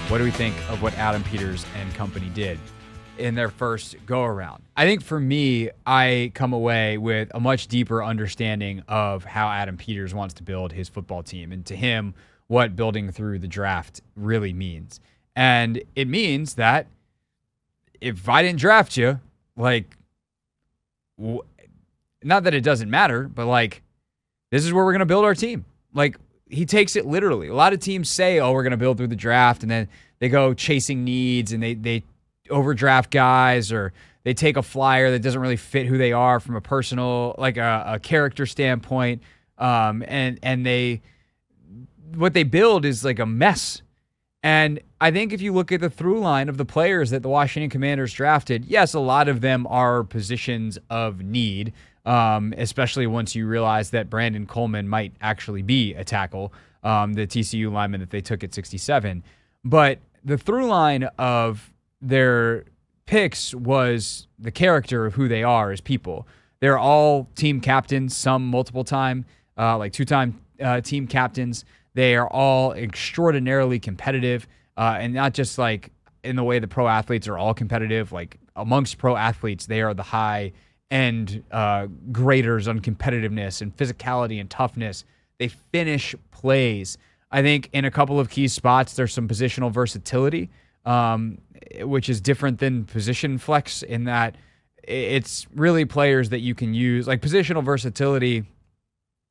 What do we think of what Adam Peters and company did in their first go-around? I think for me, I come away with a much deeper understanding of how Adam Peters wants to build his football team, and to him, what building through the draft really means. And it means that if I didn't draft you, like, not that it doesn't matter, but like, this is where we're going to build our team. Like, he takes it literally. A lot of teams say, oh, we're going to build through the draft, and then they go chasing needs and they overdraft guys, or they take a flyer that doesn't really fit who they are from a personal, like a character standpoint. And what they build is like a mess. And I think if you look at the through line of the players that the Washington Commanders drafted, yes, a lot of them are positions of need, especially once you realize that Brandon Coleman might actually be a tackle, the TCU lineman that they took at 67. But the through line of their picks was the character of who they are as people. They're all team captains, some multiple time, like two-time team captains. They are all extraordinarily competitive, and not just like in the way the pro athletes are all competitive. Like amongst pro athletes, they are the high-end graders on competitiveness and physicality and toughness. They finish plays. I think in a couple of key spots, there's some positional versatility, which is different than position flex in that it's really players that you can use. Like positional versatility,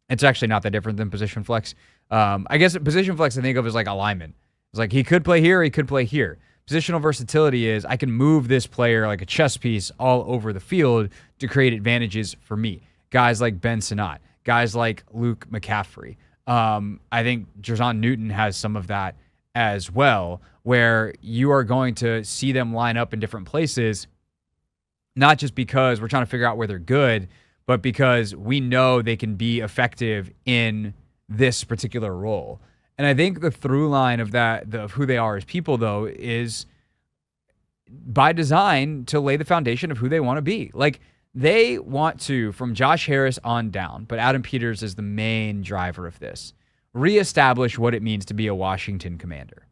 it's actually not that different than position flex. I guess position flex I think of as like alignment. It's like he could play here, he could play here. Positional versatility is I can move this player like a chess piece all over the field to create advantages for me. Guys like Ben Sinnott, guys like Luke McCaffrey. I think Jerzon Newton has some of that as well, where you are going to see them line up in different places, not just because we're trying to figure out where they're good, but because we know they can be effective in this particular role. And I think the through line of that, of who they are as people, though, is by design to lay the foundation of who they want to be. Like, they want to, from Josh Harris on down, but Adam Peters is the main driver of this, reestablish what it means to be a Washington Commander,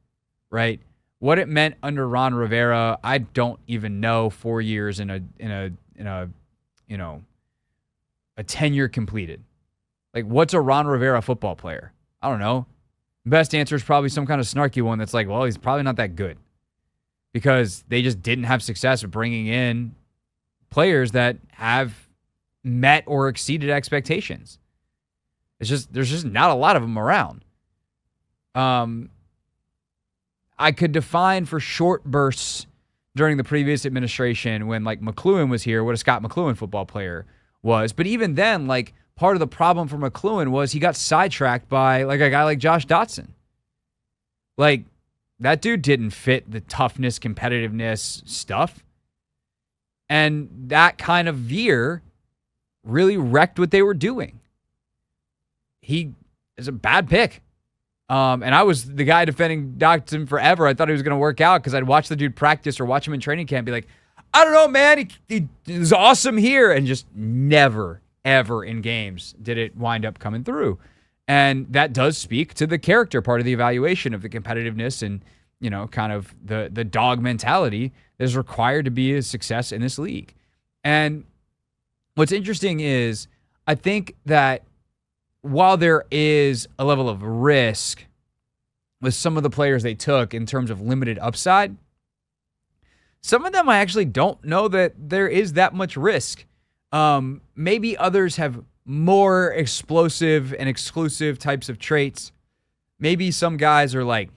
right? What it meant under Ron Rivera, I don't even know. 4 years in a tenure completed. Like, what's a Ron Rivera football player? I don't know. Best answer is probably some kind of snarky one that's like, well, he's probably not that good, because they just didn't have success with bringing in players that have met or exceeded expectations. There's just not a lot of them around. I could define for short bursts during the previous administration when like McLuhan was here, what a Scott McLuhan football player was. But even then, like, part of the problem for McLuhan was he got sidetracked by like a guy like Josh Dotson. Like, that dude didn't fit the toughness, competitiveness stuff. And that kind of veer really wrecked what they were doing. He is a bad pick. And I was the guy defending Dotson forever. I thought he was going to work out because I'd watch the dude practice or watch him in training camp and be like, I don't know, man. He was awesome here. And just never, ever in games did it wind up coming through. And that does speak to the character part of the evaluation of the competitiveness and, you know, kind of the dog mentality that is required to be a success in this league. And what's interesting is I think that while there is a level of risk with some of the players they took in terms of limited upside, some of them I actually don't know that there is that much risk. Maybe others have more explosive and exclusive types of traits. Maybe some guys are like,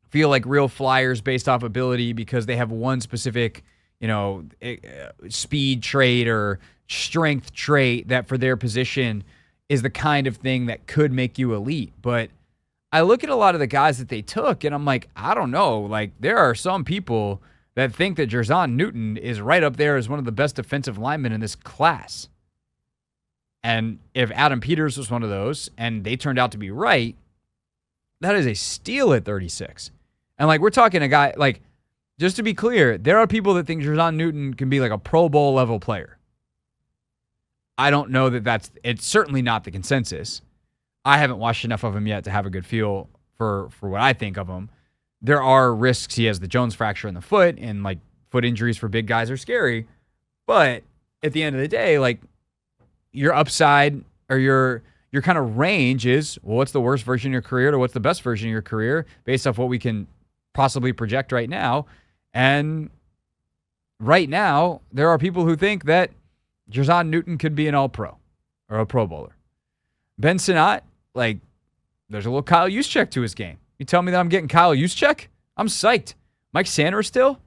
feel like real flyers based off ability because they have one specific, speed trait or strength trait that for their position is the kind of thing that could make you elite. But I look at a lot of the guys that they took and I'm like, I don't know. Like, there are some people that think that Jerzon Newton is right up there as one of the best defensive linemen in this class. And if Adam Peters was one of those and they turned out to be right, that is a steal at 36. And like, we're talking a guy, like, just to be clear, there are people that think Jerzon Newton can be like a Pro Bowl level player. I don't know that it's certainly not the consensus. I haven't watched enough of him yet to have a good feel for what I think of him. there are risks. He has the Jones fracture in the foot, and like foot injuries for big guys are scary. But at the end of the day, like your upside or your kind of range is, well, what's the worst version of your career to what's the best version of your career based off what we can possibly project right now. And right now, there are people who think that Jer'Zhan Newton could be an all-pro or a Pro Bowler. Ben Sinnott, like, there's a little Kyle Juszczyk to his game. You tell me that I'm getting Kyle Juszczyk? I'm psyched. Mike Sanders still?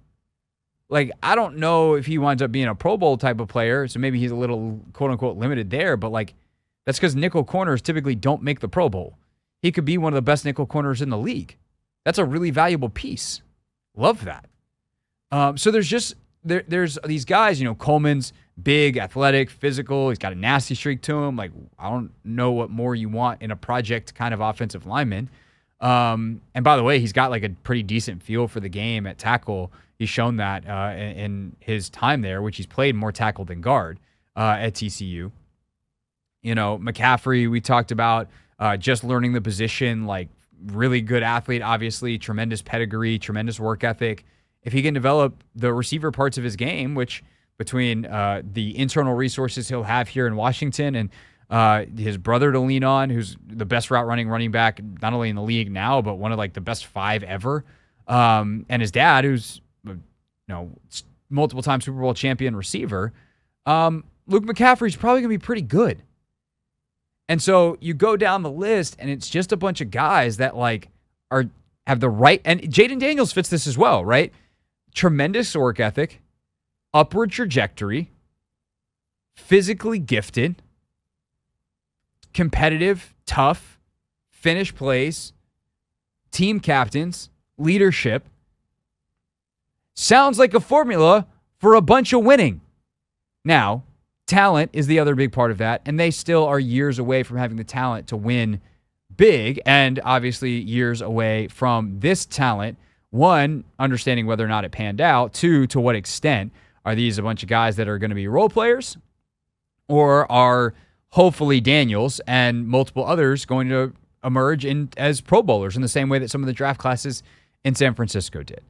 Like, I don't know if he winds up being a Pro Bowl type of player, so maybe he's a little, quote-unquote, limited there, but, like, that's because nickel corners typically don't make the Pro Bowl. He could be one of the best nickel corners in the league. That's a really valuable piece. Love that. So there's just, there's these guys, Coleman's big, athletic, physical. He's got a nasty streak to him. Like, I don't know what more you want in a project kind of offensive lineman. And by the way, he's got like a pretty decent feel for the game at tackle. He's shown that in his time there, which he's played more tackle than guard at TCU. McCaffrey, we talked about just learning the position, like really good athlete, obviously, tremendous pedigree, tremendous work ethic. If he can develop the receiver parts of his game, which between the internal resources he'll have here in Washington and his brother to lean on, who's the best route running back, not only in the league now, but one of like the best 5 ever. And his dad, who's multiple time Super Bowl champion receiver. Luke McCaffrey's probably going to be pretty good. And so you go down the list, and it's just a bunch of guys that like have the right. And Jaden Daniels fits this as well, right? Tremendous work ethic, upward trajectory, physically gifted, competitive, tough, finish plays, team captains, leadership. Sounds like a formula for a bunch of winning. Now, talent is the other big part of that, and they still are years away from having the talent to win big, and obviously years away from this talent. 1, understanding whether or not it panned out. 2, to what extent are these a bunch of guys that are going to be role players, or are hopefully Daniels and multiple others going to emerge as Pro Bowlers in the same way that some of the draft classes in San Francisco did.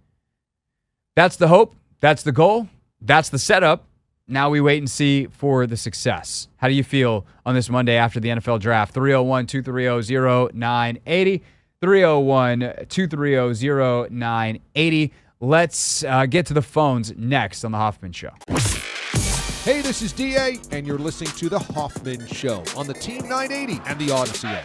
That's the hope. That's the goal. That's the setup. Now we wait and see for the success. How do you feel on this Monday after the NFL draft? 301-230-0980. 301-230-0980. Let's get to the phones next on The Hoffman Show. Hey, this is DA, and you're listening to The Hoffman Show on the Team 980 and the Odyssey app.